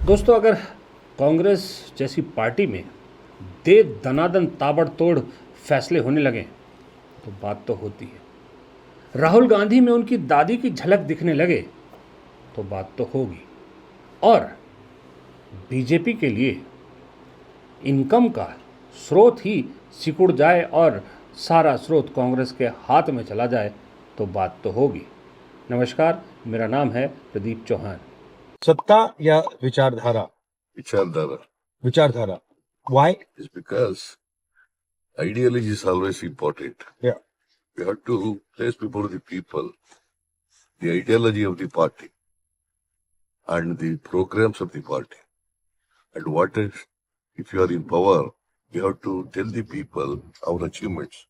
दोस्तों, अगर कांग्रेस जैसी पार्टी में दे दनादन ताबड़तोड़ फैसले होने लगें तो बात तो होती है। राहुल गांधी में उनकी दादी की झलक दिखने लगे तो बात तो होगी। और बीजेपी के लिए इनकम का स्रोत ही सिकुड़ जाए और सारा स्रोत कांग्रेस के हाथ में चला जाए तो बात तो होगी। नमस्कार, मेरा नाम है प्रदीप चौहान। सत्ता या विचारधारा? Vichardhara विचारधारा. Why? is because ideology is always important. Yeah. We have to place before the people the ideology of the party and the programs of the party. And what is, if you are in power, you have to tell the people our achievements.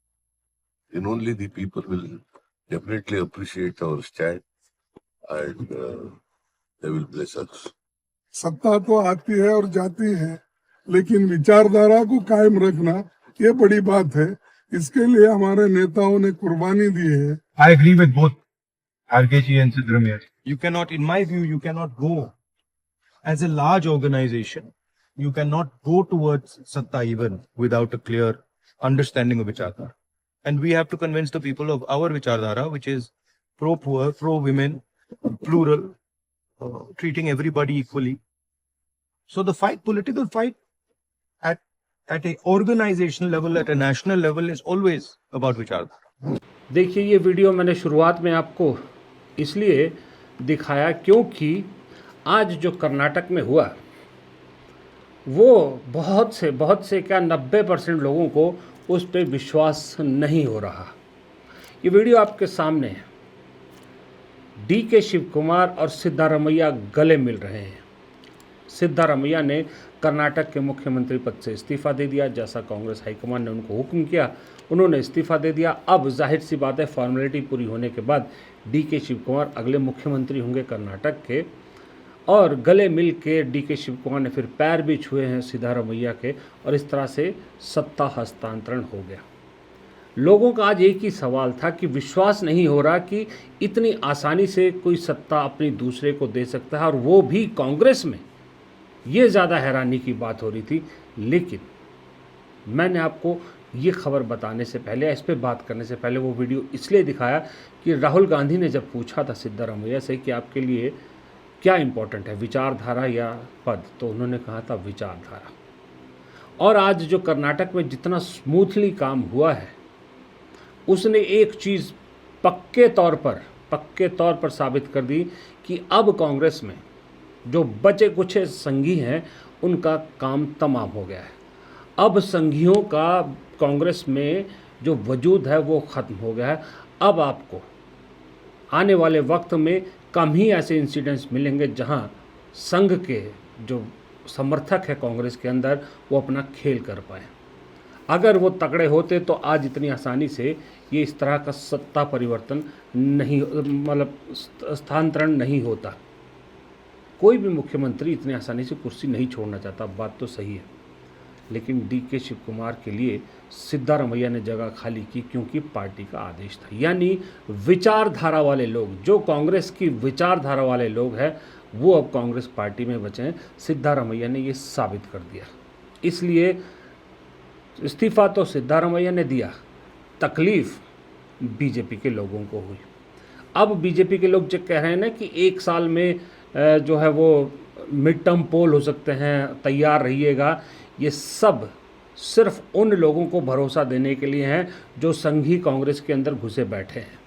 Then only the people will definitely appreciate our stand and they will bless us. सत्ता तो आती है और जाती है, लेकिन विचारधारा को कायम रखना ये बड़ी बात है। इसके लिए हमारे नेताओं ने कुर्बानी दी है। I agree with both RKG and Sidramaiah. You cannot, in my view, you cannot go as a large organization. You cannot go towards Satta even without a clear understanding of Vichardhara. And we have to convince the people of our Vichardhara, which is pro-poor, pro-women, plural, treating everybody equally. So the fight, political fight at a organizational level, at a national level is always about Vichardhara. देखिए, ये video मैंने शुरुआत में आपको इसलिए दिखाया क्योंकि आज जो कर्नाटक में हुआ वो बहुत से क्या 90% लोगों को उस पर विश्वास नहीं हो रहा। ये वीडियो आपके सामने है। DK शिव कुमार और सिद्धारमैया गले मिल रहे हैं। सिद्धारमैया ने कर्नाटक के मुख्यमंत्री पद से इस्तीफ़ा दे दिया, जैसा कांग्रेस हाईकमान ने उनको हुक्म किया उन्होंने इस्तीफ़ा दे दिया। अब जाहिर सी बात है, फॉर्मेलिटी पूरी होने के बाद DK शिव कुमार अगले मुख्यमंत्री होंगे कर्नाटक के। और गले मिल के DK शिव कुमार ने फिर पैर भी छुए हैं सिद्धारमैया के, और इस तरह से सत्ता हस्तांतरण हो गया। लोगों का आज एक ही सवाल था कि विश्वास नहीं हो रहा कि इतनी आसानी से कोई सत्ता अपनी दूसरे को दे सकता है, और वो भी कांग्रेस में। ये ज़्यादा हैरानी की बात हो रही थी। लेकिन मैंने आपको ये खबर बताने से पहले, इस पर बात करने से पहले वो वीडियो इसलिए दिखाया कि राहुल गांधी ने जब पूछा था सिद्धारमैया से कि आपके लिए क्या इम्पोर्टेंट है, विचारधारा या पद, तो उन्होंने कहा था विचारधारा। और आज जो कर्नाटक में जितना स्मूथली काम हुआ है, उसने एक चीज़ पक्के तौर पर साबित कर दी कि अब कांग्रेस में जो बचे कुछ संघी हैं उनका काम तमाम हो गया है। अब संघियों का कांग्रेस में जो वजूद है वो ख़त्म हो गया है। अब आपको आने वाले वक्त में कम ही ऐसे इंसिडेंट्स मिलेंगे जहां संघ के जो समर्थक है कांग्रेस के अंदर वो अपना खेल कर पाए। अगर वो तगड़े होते तो आज इतनी आसानी से ये इस तरह का सत्ता परिवर्तन नहीं, मतलब स्थानांतरण नहीं होता। कोई भी मुख्यमंत्री इतनी आसानी से कुर्सी नहीं छोड़ना चाहता, बात तो सही है। लेकिन DK शिव कुमार के लिए सिद्धारमैया ने जगह खाली की क्योंकि पार्टी का आदेश था। यानी विचारधारा वाले लोग, जो कांग्रेस की विचारधारा वाले लोग हैं, वो अब कांग्रेस पार्टी में बचे हैं। सिद्धारमैया ने ये साबित कर दिया। इसलिए इस्तीफ़ा तो सिद्धारमैया ने दिया, तकलीफ़ बीजेपी के लोगों को हुई। अब बीजेपी के लोग जो कह रहे हैं ना कि एक साल में जो है वो मिड टर्म पोल हो सकते हैं, तैयार रहिएगा, ये सब सिर्फ उन लोगों को भरोसा देने के लिए हैं जो संघी कांग्रेस के अंदर घुसे बैठे हैं।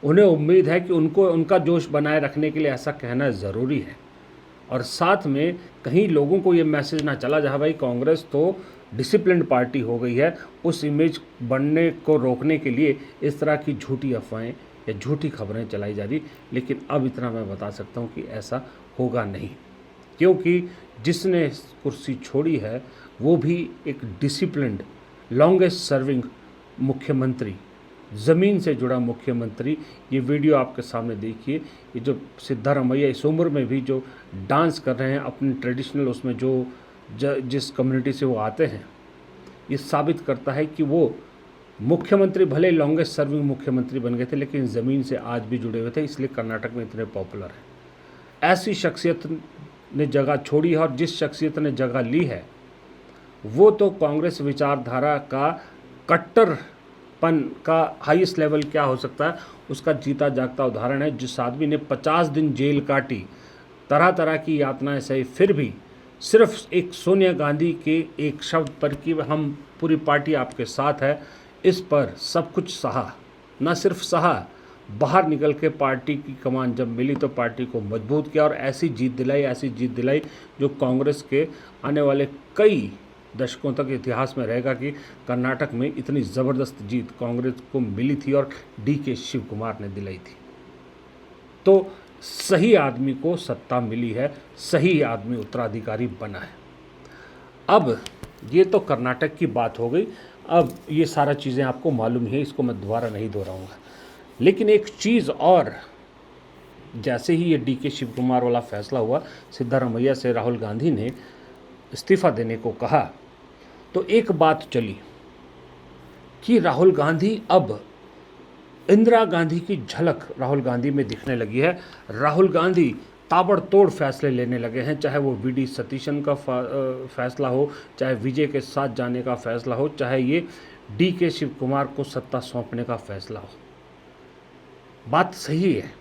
उन्हें उम्मीद है कि उनका जोश बनाए रखने के लिए ऐसा कहना ज़रूरी है। और साथ में कहीं लोगों को ये मैसेज ना चला जाए भाई कांग्रेस तो डिसिप्लिन्ड पार्टी हो गई है, उस इमेज बनने को रोकने के लिए इस तरह की झूठी अफवाहें या झूठी खबरें चलाई जा रही। लेकिन अब इतना मैं बता सकता हूँ कि ऐसा होगा नहीं, क्योंकि जिसने कुर्सी छोड़ी है वो भी एक डिसिप्लिन्ड, लॉन्गेस्ट सर्विंग मुख्यमंत्री, ज़मीन से जुड़ा मुख्यमंत्री। ये वीडियो आपके सामने देखिए। ये जो सिद्धारमैया इस उम्र में भी जो डांस कर रहे हैं अपनी ट्रेडिशनल, उसमें जो जिस कम्युनिटी से वो आते हैं, ये साबित करता है कि वो मुख्यमंत्री भले लॉन्गेस्ट सर्विंग मुख्यमंत्री बन गए थे, लेकिन ज़मीन से आज भी जुड़े हुए थे, इसलिए कर्नाटक में इतने पॉपुलर हैं। ऐसी शख्सियत ने जगह छोड़ी है और जिस शख्सियत ने जगह ली है वो तो कांग्रेस विचारधारा का कट्टरपन का हाईएस्ट लेवल क्या हो सकता है उसका जीता जागता उदाहरण है। जिस आदमी ने 50 दिन जेल काटी, तरह तरह की यातनाएं सही, फिर भी सिर्फ एक सोनिया गांधी के एक शब्द पर कि हम पूरी पार्टी आपके साथ है, इस पर सब कुछ सहा। न सिर्फ सहा, बाहर निकल के पार्टी की कमान जब मिली तो पार्टी को मजबूत किया और ऐसी जीत दिलाई जो कांग्रेस के आने वाले कई दशकों तक इतिहास में रहेगा कि कर्नाटक में इतनी ज़बरदस्त जीत कांग्रेस को मिली थी और DK शिव कुमार ने दिलाई थी। तो सही आदमी को सत्ता मिली है, सही आदमी उत्तराधिकारी बना है। अब ये तो कर्नाटक की बात हो गई, अब ये सारा चीज़ें आपको मालूम है, इसको मैं दोबारा नहीं दोहराऊंगा। लेकिन एक चीज़ और, जैसे ही ये DK शिव कुमार वाला फैसला हुआ, सिद्धारमैया से राहुल गांधी ने इस्तीफ़ा देने को कहा, तो एक बात चली कि राहुल गांधी अब इंदिरा गांधी की झलक राहुल गांधी में दिखने लगी है। राहुल गांधी ताबड़तोड़ फैसले लेने लगे हैं, चाहे वो VD सतीशन का फैसला हो, चाहे विजय के साथ जाने का फैसला हो, चाहे ये DK शिव कुमार को सत्ता सौंपने का फैसला हो। बात सही है।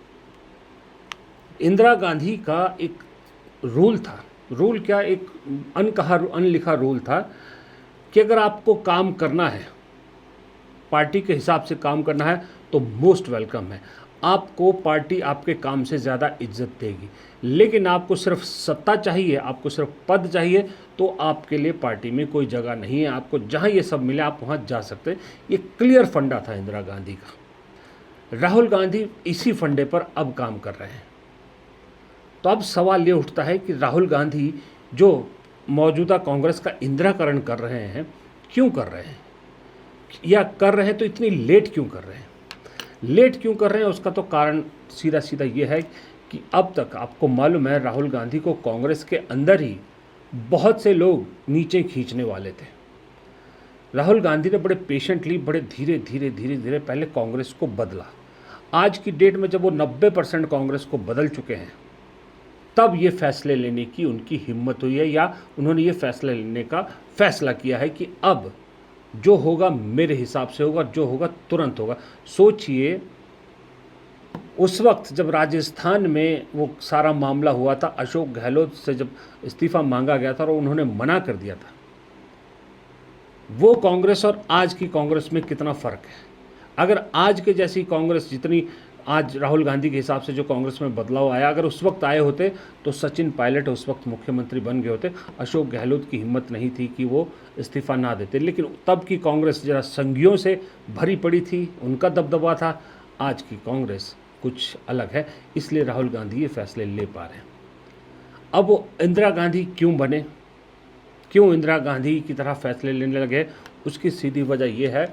इंदिरा गांधी का एक रूल था, रूल क्या, एक अनलिखा रूल था कि अगर आपको काम करना है, पार्टी के हिसाब से काम करना है तो मोस्ट वेलकम है। आपको पार्टी आपके काम से ज़्यादा इज्जत देगी। लेकिन आपको सिर्फ सत्ता चाहिए, आपको सिर्फ पद चाहिए, तो आपके लिए पार्टी में कोई जगह नहीं है। आपको जहाँ ये सब मिले आप वहाँ जा सकते हैं। ये क्लियर फंडा था इंदिरा गांधी का। राहुल गांधी इसी फंडे पर अब काम कर रहे हैं। तो अब सवाल ये उठता है कि राहुल गांधी जो मौजूदा कांग्रेस का इंदिराकरण कर रहे हैं, क्यों कर रहे हैं, या कर रहे हैं तो इतनी लेट क्यों कर रहे हैं? लेट क्यों कर रहे हैं उसका तो कारण सीधा सीधा ये है कि अब तक आपको मालूम है राहुल गांधी को कांग्रेस के अंदर ही बहुत से लोग नीचे खींचने वाले थे। राहुल गांधी ने बड़े पेशेंटली, बड़े धीरे धीरे पहले कांग्रेस को बदला। आज की डेट में जब वो 90% कांग्रेस को बदल चुके हैं, तब ये फैसले लेने की उनकी हिम्मत हुई है, या उन्होंने ये फैसले लेने का फैसला किया है कि अब जो होगा मेरे हिसाब से होगा, जो होगा तुरंत होगा। सोचिए, उस वक्त जब राजस्थान में वो सारा मामला हुआ था, अशोक गहलोत से जब इस्तीफा मांगा गया था और उन्होंने मना कर दिया था, वो कांग्रेस और आज की कांग्रेस में कितना फ़र्क है। अगर आज के जैसी कांग्रेस, जितनी आज राहुल गांधी के हिसाब से जो कांग्रेस में बदलाव आया, अगर उस वक्त आए होते तो सचिन पायलट उस वक्त मुख्यमंत्री बन गए होते। अशोक गहलोत की हिम्मत नहीं थी कि वो इस्तीफा ना देते। लेकिन तब की कांग्रेस जरा संघियों से भरी पड़ी थी, उनका दबदबा था। आज की कांग्रेस कुछ अलग है, इसलिए राहुल गांधी ये फैसले ले पा रहे हैं। अब वो इंदिरा गांधी क्यों बने, क्यों इंदिरा गांधी की तरह फैसले लेने लगे, उसकी सीधी वजह यह है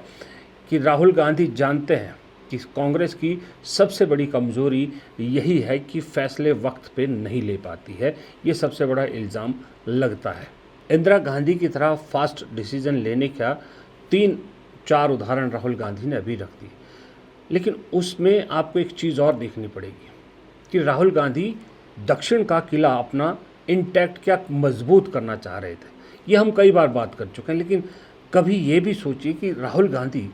कि राहुल गांधी जानते हैं कि कांग्रेस की सबसे बड़ी कमज़ोरी यही है कि फैसले वक्त पे नहीं ले पाती है। ये सबसे बड़ा इल्ज़ाम लगता है। इंदिरा गांधी की तरह फास्ट डिसीजन लेने का 3-4 उदाहरण राहुल गांधी ने अभी रख दी। लेकिन उसमें आपको एक चीज़ और देखनी पड़ेगी कि राहुल गांधी दक्षिण का किला अपना इंटैक्ट क्या मजबूत करना चाह रहे थे। ये हम कई बार बात कर चुके हैं, लेकिन कभी ये भी सोचिए कि राहुल गांधी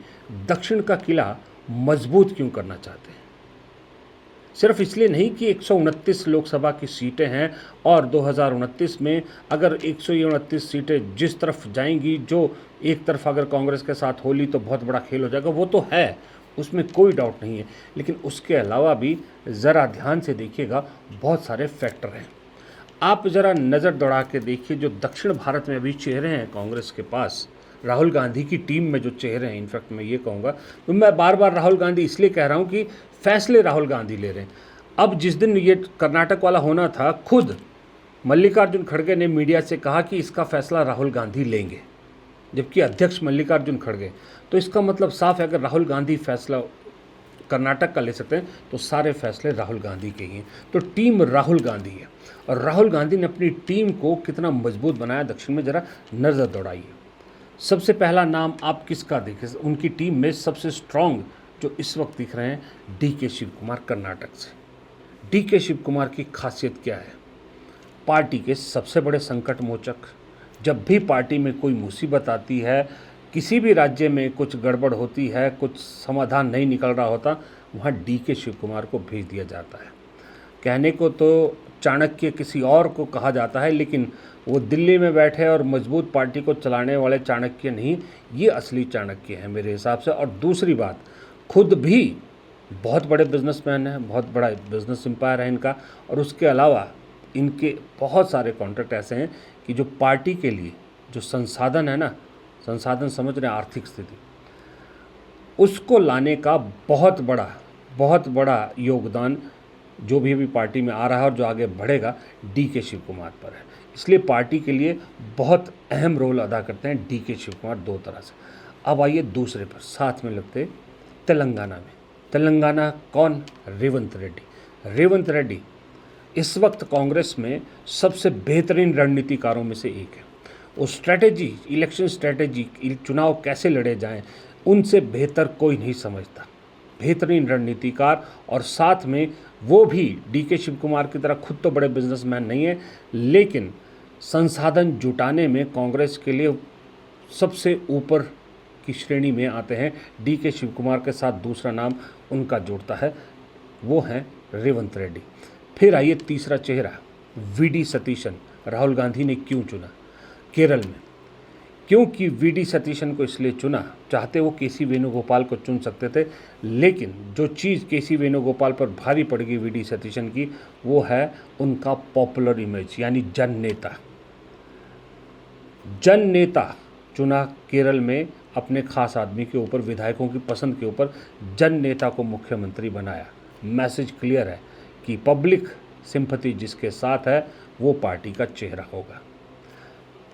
दक्षिण का किला मजबूत क्यों करना चाहते हैं। सिर्फ इसलिए नहीं कि 129 लोकसभा की सीटें हैं और 2029 में अगर 129 सीटें जिस तरफ जाएंगी, जो एक तरफ अगर कांग्रेस के साथ होली तो बहुत बड़ा खेल हो जाएगा, वो तो है, उसमें कोई डाउट नहीं है। लेकिन उसके अलावा भी ज़रा ध्यान से देखिएगा, बहुत सारे फैक्टर हैं। आप ज़रा नज़र दौड़ा के देखिए, जो दक्षिण भारत में अभी चेहरे हैं कांग्रेस के पास, राहुल गांधी की टीम में जो चेहरे हैं, इनफैक्ट मैं ये कहूँगा, तो मैं बार बार राहुल गांधी इसलिए कह रहा हूँ कि फैसले राहुल गांधी ले रहे हैं। अब जिस दिन ये कर्नाटक वाला होना था, खुद मल्लिकार्जुन खड़गे ने मीडिया से कहा कि इसका फैसला राहुल गांधी लेंगे, जबकि अध्यक्ष मल्लिकार्जुन खड़गे। तो इसका मतलब साफ है, अगर राहुल गांधी फैसला कर्नाटक का ले सकते हैं तो सारे फैसले राहुल गांधी के ही हैं। तो टीम राहुल गांधी है, और राहुल गांधी ने अपनी टीम को कितना मजबूत बनाया दक्षिण में, ज़रा नज़र दौड़ाइए। सबसे पहला नाम आप किसका देखें, उनकी टीम में सबसे स्ट्रॉन्ग जो इस वक्त दिख रहे हैं, DK शिव कुमार कर्नाटक से। DK शिव कुमार की खासियत क्या है? पार्टी के सबसे बड़े संकट मोचक। जब भी पार्टी में कोई मुसीबत आती है, किसी भी राज्य में कुछ गड़बड़ होती है, कुछ समाधान नहीं निकल रहा होता, वहाँ डीके शिव कुमार को भेज दिया जाता है। कहने को तो चाणक्य किसी और को कहा जाता है, लेकिन वो दिल्ली में बैठे और मजबूत पार्टी को चलाने वाले चाणक्य नहीं, ये असली चाणक्य है मेरे हिसाब से। और दूसरी बात, खुद भी बहुत बड़े बिजनेसमैन हैं, बहुत बड़ा बिजनेस एम्पायर है इनका, और उसके अलावा इनके बहुत सारे कॉन्ट्रैक्ट ऐसे हैं कि जो पार्टी के लिए जो संसाधन है ना, संसाधन समझ रहे हैं, आर्थिक स्थिति, उसको लाने का बहुत बड़ा योगदान जो भी अभी पार्टी में आ रहा है और जो आगे बढ़ेगा, डीके शिव कुमार पर है। इसलिए पार्टी के लिए बहुत अहम रोल अदा करते हैं डीके शिव कुमार दो तरह से। अब आइए दूसरे पर, साथ में लगते तेलंगाना में। तेलंगाना कौन? रेवंत रेड्डी। रेवंत रेड्डी इस वक्त कांग्रेस में सबसे बेहतरीन रणनीतिकारों में से एक है। वो स्ट्रैटेजी, इलेक्शन स्ट्रैटेजी, चुनाव कैसे लड़े जाएं, उनसे बेहतर कोई नहीं समझता। बेहतरीन रणनीतिकार, और साथ में वो भी डीके शिव कुमार की तरह खुद तो बड़े बिजनेसमैन नहीं है, लेकिन संसाधन जुटाने में कांग्रेस के लिए सबसे ऊपर की श्रेणी में आते हैं। डीके शिव कुमार के साथ दूसरा नाम उनका जुड़ता है, वो हैं रेवंत रेड्डी। फिर आइए तीसरा चेहरा, वीडी सतीशन। राहुल गांधी ने क्यों चुना केरल में? क्योंकि वीडी सतीशन को इसलिए चुना, चाहते वो केसी वेणुगोपाल को चुन सकते थे, लेकिन जो चीज़ केसी वेणुगोपाल पर भारी पड़ गई वीडी सतीशन की, वो है उनका पॉपुलर इमेज, यानी जन नेता। जन नेता चुना केरल में अपने खास आदमी के ऊपर, विधायकों की पसंद के ऊपर जन नेता को मुख्यमंत्री बनाया। मैसेज क्लियर है कि पब्लिक सिंपैथी जिसके साथ है वो पार्टी का चेहरा होगा।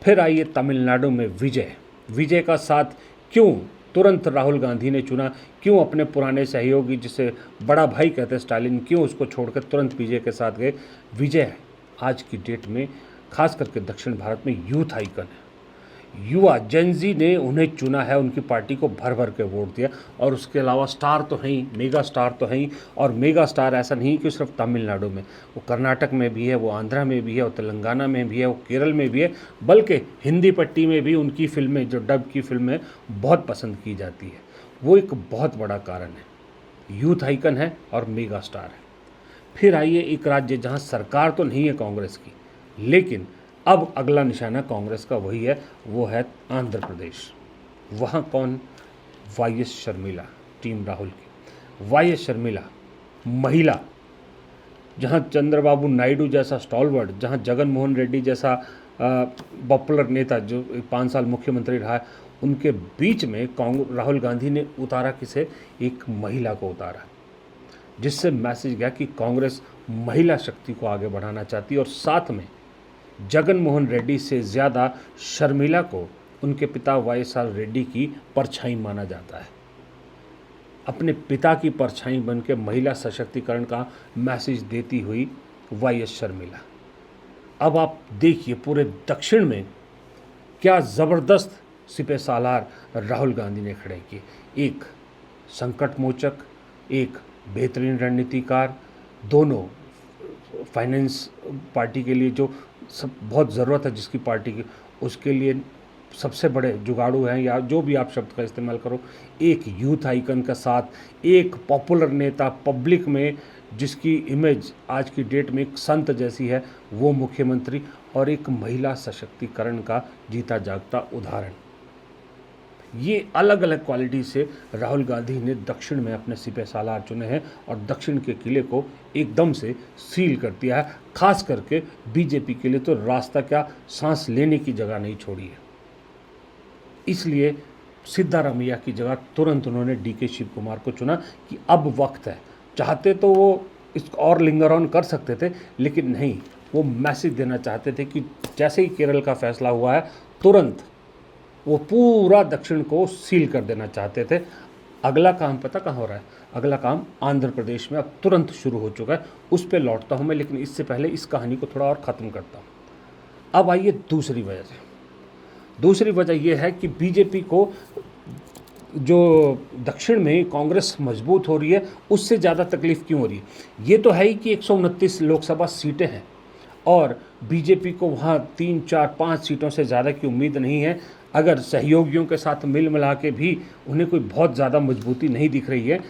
फिर आइए तमिलनाडु में विजय। विजय का साथ क्यों तुरंत राहुल गांधी ने चुना? क्यों अपने पुराने सहयोगी जिसे बड़ा भाई कहते स्टालिन, क्यों उसको छोड़कर तुरंत विजय के साथ गए? विजय आज की डेट में खास करके दक्षिण भारत में यूथ आइकन है। युवा जेनजी ने उन्हें चुना है, उनकी पार्टी को भर भर के वोट दिया। और उसके अलावा स्टार तो हैं ही, मेगा स्टार तो हैं ही। और मेगा स्टार ऐसा नहीं कि सिर्फ तमिलनाडु में, वो कर्नाटक में भी है, वो आंध्रा में भी है, वो तेलंगाना में भी है, वो केरल में भी है, बल्कि हिंदी पट्टी में भी उनकी फिल्में, जो डब की फिल्में, बहुत पसंद की जाती है। वो एक बहुत बड़ा कारण है, यूथ आइकन है और मेगा स्टार है। फिर आइए एक राज्य जहाँ सरकार तो नहीं है कांग्रेस की, लेकिन अब अगला निशाना कांग्रेस का वही है, वो है आंध्र प्रदेश। वहाँ कौन? वाईएस शर्मिला, टीम राहुल की। वाईएस शर्मिला महिला, जहाँ चंद्रबाबू नायडू जैसा स्टॉलवर्ड, जहाँ जगन मोहन रेड्डी जैसा पॉपुलर नेता जो 5 साल मुख्यमंत्री रहा है, उनके बीच में राहुल गांधी ने उतारा किसे? एक महिला को उतारा, जिससे मैसेज गया कि कांग्रेस महिला शक्ति को आगे बढ़ाना चाहती है। और साथ में जगन मोहन रेड्डी से ज़्यादा शर्मिला को उनके पिता वाईएसआर रेड्डी की परछाई माना जाता है। अपने पिता की परछाई बन के महिला सशक्तिकरण का मैसेज देती हुई वाईएस शर्मिला। अब आप देखिए पूरे दक्षिण में क्या ज़बरदस्त सिपह सालार राहुल गांधी ने खड़े किए। एक संकट मोचक, एक बेहतरीन रणनीतिकार, दोनों फाइनेंस पार्टी के लिए जो सब बहुत ज़रूरत है जिसकी पार्टी की, उसके लिए सबसे बड़े जुगाड़ू हैं, या जो भी आप शब्द का इस्तेमाल करो। एक यूथ आइकन का साथ, एक पॉपुलर नेता, पब्लिक में जिसकी इमेज आज की डेट में एक संत जैसी है, वो मुख्यमंत्री, और एक महिला सशक्तिकरण का जीता जागता उदाहरण। ये अलग अलग क्वालिटी से राहुल गांधी ने दक्षिण में अपने सिपह सालार चुने हैं और दक्षिण के किले को एकदम से सील कर दिया है। खास करके बीजेपी के लिए तो रास्ता क्या, सांस लेने की जगह नहीं छोड़ी है। इसलिए सिद्धारमैया की जगह तुरंत उन्होंने डीके शिव कुमार को चुना कि अब वक्त है। चाहते तो वो इसको और लिंगर ऑन कर सकते थे, लेकिन नहीं, वो मैसेज देना चाहते थे कि जैसे ही केरल का फैसला हुआ है, तुरंत वो पूरा दक्षिण को सील कर देना चाहते थे। अगला काम पता कहाँ हो रहा है? अगला काम आंध्र प्रदेश में अब तुरंत शुरू हो चुका है। उस पर लौटता हूँ मैं, लेकिन इससे पहले इस कहानी को थोड़ा और ख़त्म करता हूँ। अब आइए दूसरी वजह से। दूसरी वजह यह है कि बीजेपी को जो दक्षिण में कांग्रेस मजबूत हो रही है, उससे ज़्यादा तकलीफ क्यों हो रही है? ये तो है ही कि 129 लोकसभा सीटें हैं। और बीजेपी को वहाँ 3, 4, 5 सीटों से ज़्यादा की उम्मीद नहीं है। अगर सहयोगियों के साथ मिल मिला के भी उन्हें कोई बहुत ज़्यादा मजबूती नहीं दिख रही है,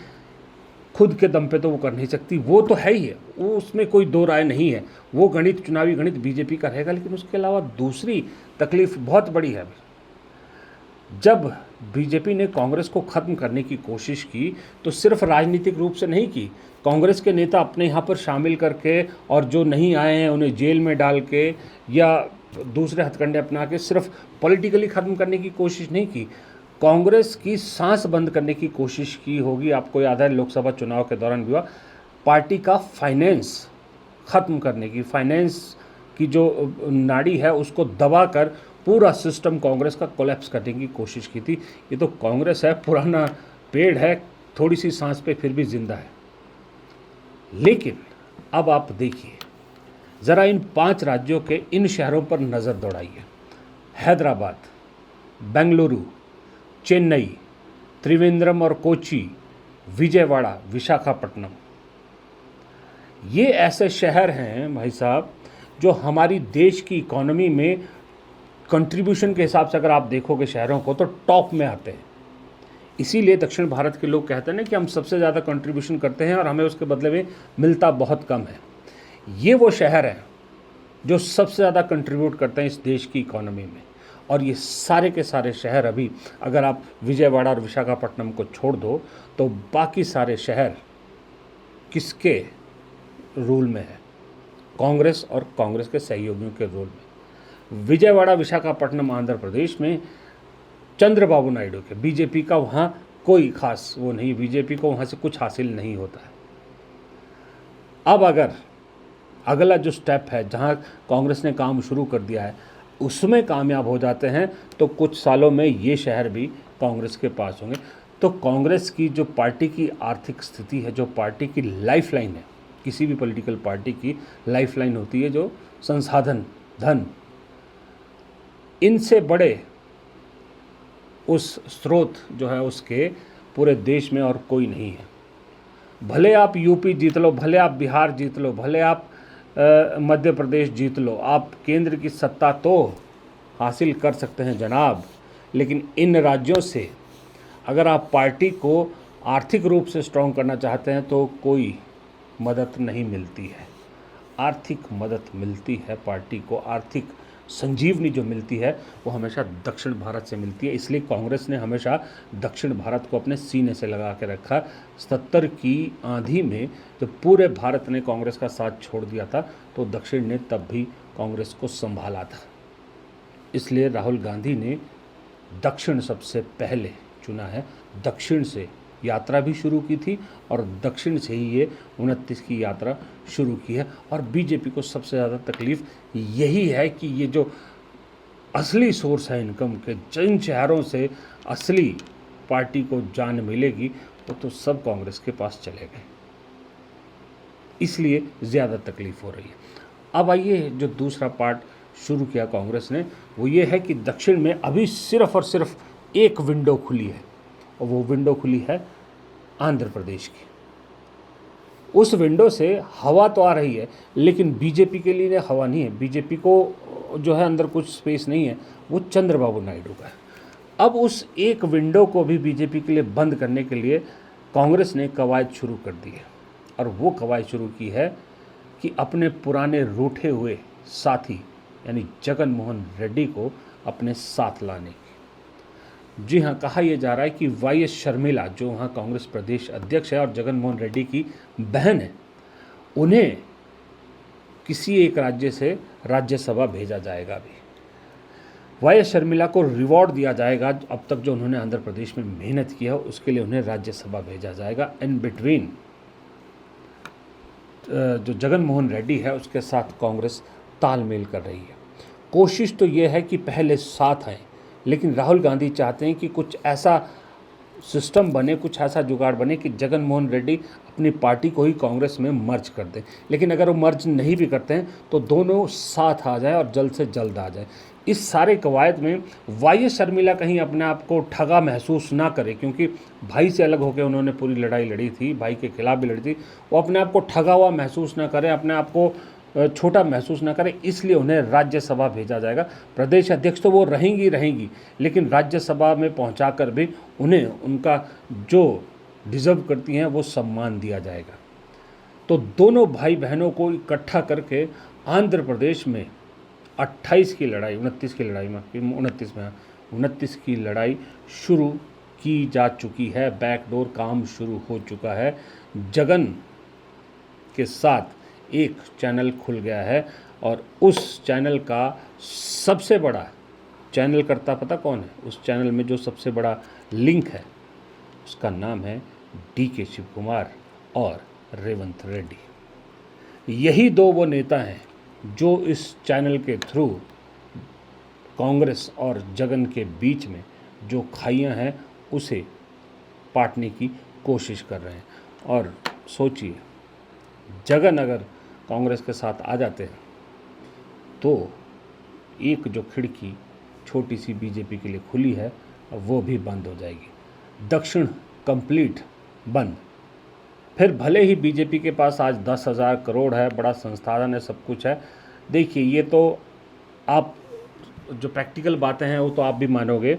खुद के दम पे तो वो कर नहीं सकती, वो तो है ही है, वो उसमें कोई दो राय नहीं है। वो गणित, चुनावी गणित बीजेपी का रहेगा। लेकिन उसके अलावा दूसरी तकलीफ बहुत बड़ी है। जब बीजेपी ने कांग्रेस को ख़त्म करने की कोशिश की तो सिर्फ राजनीतिक रूप से नहीं की, कांग्रेस के नेता अपने यहाँ पर शामिल करके और जो नहीं आए हैं उन्हें जेल में डाल के या दूसरे हथकंडे अपना के सिर्फ पॉलिटिकली ख़त्म करने की कोशिश नहीं की, कांग्रेस की सांस बंद करने की कोशिश की होगी। आपको याद है लोकसभा चुनाव के दौरान भी हुआ, पार्टी का फाइनेंस ख़त्म करने की, फाइनेंस की जो नाड़ी है उसको दबाकर पूरा सिस्टम कांग्रेस का कोलैप्स करने की कोशिश की थी। ये तो कांग्रेस है, पुराना पेड़ है, थोड़ी सी सांस पे फिर भी जिंदा है। लेकिन अब आप देखिए ज़रा इन 5 राज्यों के इन शहरों पर नज़र दौड़ाइए। हैदराबाद, बेंगलुरु, चेन्नई, त्रिवेंद्रम और कोची, विजयवाड़ा, विशाखापट्टनम, ये ऐसे शहर हैं भाई साहब जो हमारी देश की इकोनॉमी में कंट्रीब्यूशन के हिसाब से अगर आप देखोगे शहरों को तो टॉप में आते हैं। इसीलिए दक्षिण भारत के लोग कहते हैं ना कि हम सबसे ज़्यादा कंट्रीब्यूशन करते हैं और हमें उसके बदले में मिलता बहुत कम है। ये वो शहर हैं जो सबसे ज़्यादा कंट्रीब्यूट करते हैं इस देश की इकोनॉमी में। और ये सारे के सारे शहर अभी अगर आप विजयवाड़ा और विशाखापट्टनम को छोड़ दो तो बाकी सारे शहर किसके रूल में है? कांग्रेस और कांग्रेस के सहयोगियों के रूल में। विजयवाड़ा, विशाखापट्टनम आंध्र प्रदेश में चंद्रबाबू नायडू के, बीजेपी का वहाँ कोई खास वो नहीं, बीजेपी को वहाँ से कुछ हासिल नहीं होता है। अब अगर अगला जो स्टेप है जहाँ कांग्रेस ने काम शुरू कर दिया है उसमें कामयाब हो जाते हैं तो कुछ सालों में ये शहर भी कांग्रेस के पास होंगे। तो कांग्रेस की जो पार्टी की आर्थिक स्थिति है, जो पार्टी की लाइफलाइन है, किसी भी पॉलिटिकल पार्टी की लाइफलाइन होती है जो संसाधन, धन, इनसे बड़े उस स्रोत जो है उसके पूरे देश में और कोई नहीं है। भले आप यूपी जीत लो, भले आप बिहार जीत लो, भले आप मध्य प्रदेश जीत लो, आप केंद्र की सत्ता तो हासिल कर सकते हैं जनाब, लेकिन इन राज्यों से अगर आप पार्टी को आर्थिक रूप से स्ट्रॉन्ग करना चाहते हैं तो कोई मदद नहीं मिलती है। आर्थिक मदद मिलती है पार्टी को, आर्थिक संजीवनी जो मिलती है वो हमेशा दक्षिण भारत से मिलती है। इसलिए कांग्रेस ने हमेशा दक्षिण भारत को अपने सीने से लगा के रखा। 77 की आंधी में जब पूरे भारत ने कांग्रेस का साथ छोड़ दिया था तो दक्षिण ने तब भी कांग्रेस को संभाला था। इसलिए राहुल गांधी ने दक्षिण सबसे पहले चुना है, दक्षिण से यात्रा भी शुरू की थी और दक्षिण से ही ये 29 की यात्रा शुरू की है। और बीजेपी को सबसे ज़्यादा तकलीफ़ यही है कि ये जो असली सोर्स है इनकम के, जिन शहरों से असली पार्टी को जान मिलेगी वो तो सब कांग्रेस के पास चले गए, इसलिए ज़्यादा तकलीफ़ हो रही है। अब आइए जो दूसरा पार्ट शुरू किया कांग्रेस ने वो ये है कि दक्षिण में अभी सिर्फ और सिर्फ एक विंडो खुली है और वो विंडो खुली है आंध्र प्रदेश की। उस विंडो से हवा तो आ रही है लेकिन बीजेपी के लिए हवा नहीं है। बीजेपी को जो है अंदर कुछ स्पेस नहीं है, वो चंद्रबाबू नायडू का है। अब उस एक विंडो को भी बीजेपी के लिए बंद करने के लिए कांग्रेस ने कवायद शुरू कर दी है और वो कवायद शुरू की है कि अपने पुराने रूठे हुए साथी यानी जगन मोहन रेड्डी को अपने साथ लाने की। जी हाँ, कहा यह जा रहा है कि वाई.एस. शर्मिला जो वहाँ कांग्रेस प्रदेश अध्यक्ष है और जगन मोहन रेड्डी की बहन है, उन्हें किसी एक राज्य से राज्यसभा भेजा जाएगा। अभी वाई.एस. शर्मिला को रिवॉर्ड दिया जाएगा, अब तक जो उन्होंने आंध्र प्रदेश में मेहनत किया उसके लिए उन्हें राज्यसभा भेजा जाएगा। इन बिटवीन जो जगन मोहन रेड्डी है उसके साथ कांग्रेस तालमेल कर रही है। कोशिश तो ये है कि पहले साथ आए, लेकिन राहुल गांधी चाहते हैं कि कुछ ऐसा सिस्टम बने, कुछ ऐसा जुगाड़ बने कि जगन मोहन रेड्डी अपनी पार्टी को ही कांग्रेस में मर्ज कर दें। लेकिन अगर वो मर्ज नहीं भी करते हैं तो दोनों साथ आ जाए और जल्द से जल्द आ जाए। इस सारे कवायद में वाई.एस. शर्मिला कहीं अपने आप को ठगा महसूस ना करे, क्योंकि भाई से अलग होकर उन्होंने पूरी लड़ाई लड़ी थी, भाई के खिलाफ भी लड़ी थी। वो अपने आप को ठगा हुआ महसूस ना करें, अपने आप को छोटा महसूस ना करें, इसलिए उन्हें राज्यसभा भेजा जाएगा। प्रदेश अध्यक्ष तो वो रहेंगी, लेकिन राज्यसभा में पहुंचाकर भी उन्हें उनका जो डिज़र्व करती हैं वो सम्मान दिया जाएगा। तो दोनों भाई बहनों को इकट्ठा करके आंध्र प्रदेश में 29 की लड़ाई शुरू की जा चुकी है। बैकडोर काम शुरू हो चुका है। जगन के साथ एक चैनल खुल गया है और उस चैनल का सबसे बड़ा चैनल करता पता कौन है? उस चैनल में जो सबसे बड़ा लिंक है उसका नाम है DK शिव कुमार और रेवंत रेड्डी। यही दो वो नेता हैं जो इस चैनल के थ्रू कांग्रेस और जगन के बीच में जो खाइयां हैं उसे पाटने की कोशिश कर रहे हैं। और सोचिए, जगन अगर कांग्रेस के साथ आ जाते हैं तो एक जो खिड़की छोटी सी बीजेपी के लिए खुली है वो भी बंद हो जाएगी। दक्षिण कंप्लीट बंद। फिर भले ही बीजेपी के पास आज 10,000 करोड़ है, बड़ा संसाधन है, सब कुछ है। देखिए, ये तो आप जो प्रैक्टिकल बातें हैं वो तो आप भी मानोगे,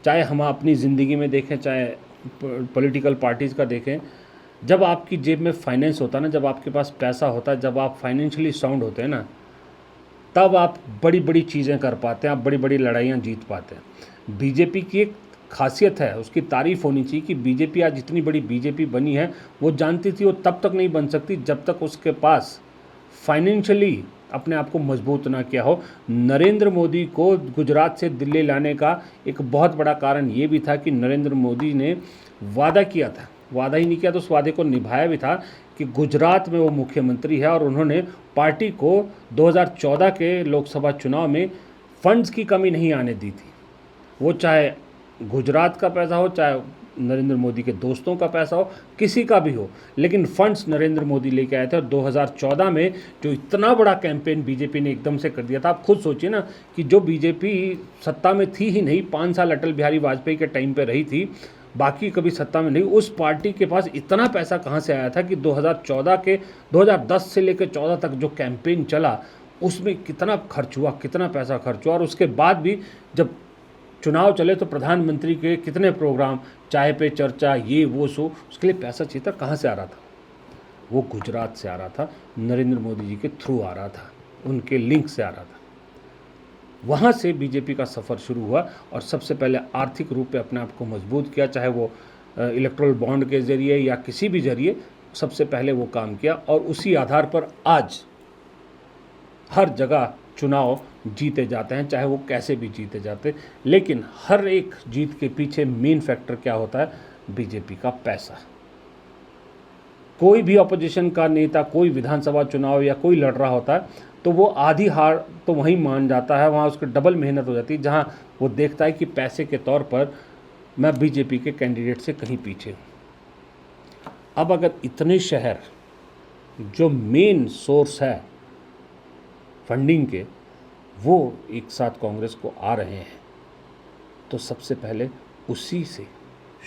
चाहे हम अपनी ज़िंदगी में देखें, चाहे पॉलिटिकल पार्टीज़ का देखें। जब आपकी जेब में फाइनेंस होता है ना, जब आपके पास पैसा होता है, जब आप फाइनेंशियली साउंड होते हैं ना, तब आप बड़ी बड़ी चीज़ें कर पाते हैं, आप बड़ी बड़ी लड़ाइयाँ जीत पाते हैं। बीजेपी की एक खासियत है, उसकी तारीफ़ होनी चाहिए कि बीजेपी आज जितनी बड़ी बीजेपी बनी है वो जानती थी वो तब तक नहीं बन सकती जब तक उसके पास फाइनेंशियली अपने आप को मजबूत ना किया हो। नरेंद्र मोदी को गुजरात से दिल्ली लाने का एक बहुत बड़ा कारण ये भी था कि नरेंद्र मोदी ने वादा किया था, वादा ही नहीं किया तो उस वादे को निभाया भी था कि गुजरात में वो मुख्यमंत्री है। और उन्होंने पार्टी को 2014 के लोकसभा चुनाव में फंड्स की कमी नहीं आने दी थी। वो चाहे गुजरात का पैसा हो, चाहे नरेंद्र मोदी के दोस्तों का पैसा हो, किसी का भी हो, लेकिन फंड्स नरेंद्र मोदी लेके आए थे। और 2014 में जो इतना बड़ा कैंपेन बीजेपी ने एकदम से कर दिया था, आप खुद सोचिए ना कि जो बीजेपी सत्ता में थी ही नहीं, 5 साल अटल बिहारी वाजपेयी के टाइम पे रही थी, बाकी कभी सत्ता में नहीं, उस पार्टी के पास इतना पैसा कहाँ से आया था कि 2010 से लेकर 14 तक जो कैंपेन चला उसमें कितना खर्च हुआ, कितना पैसा खर्च हुआ। और उसके बाद भी जब चुनाव चले तो प्रधानमंत्री के कितने प्रोग्राम, चाय पे चर्चा, ये वो सो, उसके लिए पैसा चाहिए था। कहाँ से आ रहा था? वो गुजरात से आ रहा था, नरेंद्र मोदी जी के थ्रू आ रहा था, उनके लिंक से आ रहा था। वहाँ से बीजेपी का सफ़र शुरू हुआ और सबसे पहले आर्थिक रूप पे अपने आप को मजबूत किया, चाहे वो इलेक्ट्रल बॉन्ड के ज़रिए या किसी भी ज़रिए, सबसे पहले वो काम किया। और उसी आधार पर आज हर जगह चुनाव जीते जाते हैं, चाहे वो कैसे भी जीते जाते। लेकिन हर एक जीत के पीछे मेन फैक्टर क्या होता है? बीजेपी का पैसा। कोई भी अपोजिशन का नेता कोई विधानसभा चुनाव या कोई लड़ रहा होता है तो वो आधी हार तो वहीं मान जाता है, वहाँ उसकी डबल मेहनत हो जाती है, जहाँ वो देखता है कि पैसे के तौर पर मैं बीजेपी के कैंडिडेट से कहीं पीछे हूँ। अब अगर इतने शहर जो मेन सोर्स है फंडिंग के वो एक साथ कांग्रेस को आ रहे हैं, तो सबसे पहले उसी से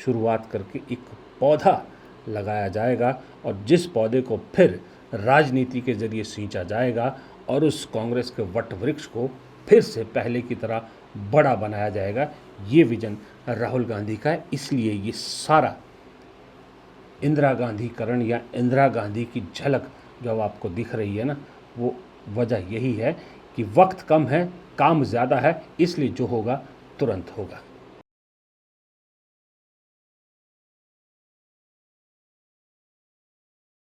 शुरुआत करके एक पौधा लगाया जाएगा और जिस पौधे को फिर राजनीति के ज़रिए सींचा जाएगा और उस कांग्रेस के वट वृक्ष को फिर से पहले की तरह बड़ा बनाया जाएगा। ये विजन राहुल गांधी का है। इसलिए ये सारा इंदिरा गांधीकरण या इंदिरा गांधी की झलक जो अब आपको दिख रही है ना, वो वजह यही है कि वक्त कम है, काम ज़्यादा है, इसलिए जो होगा तुरंत होगा।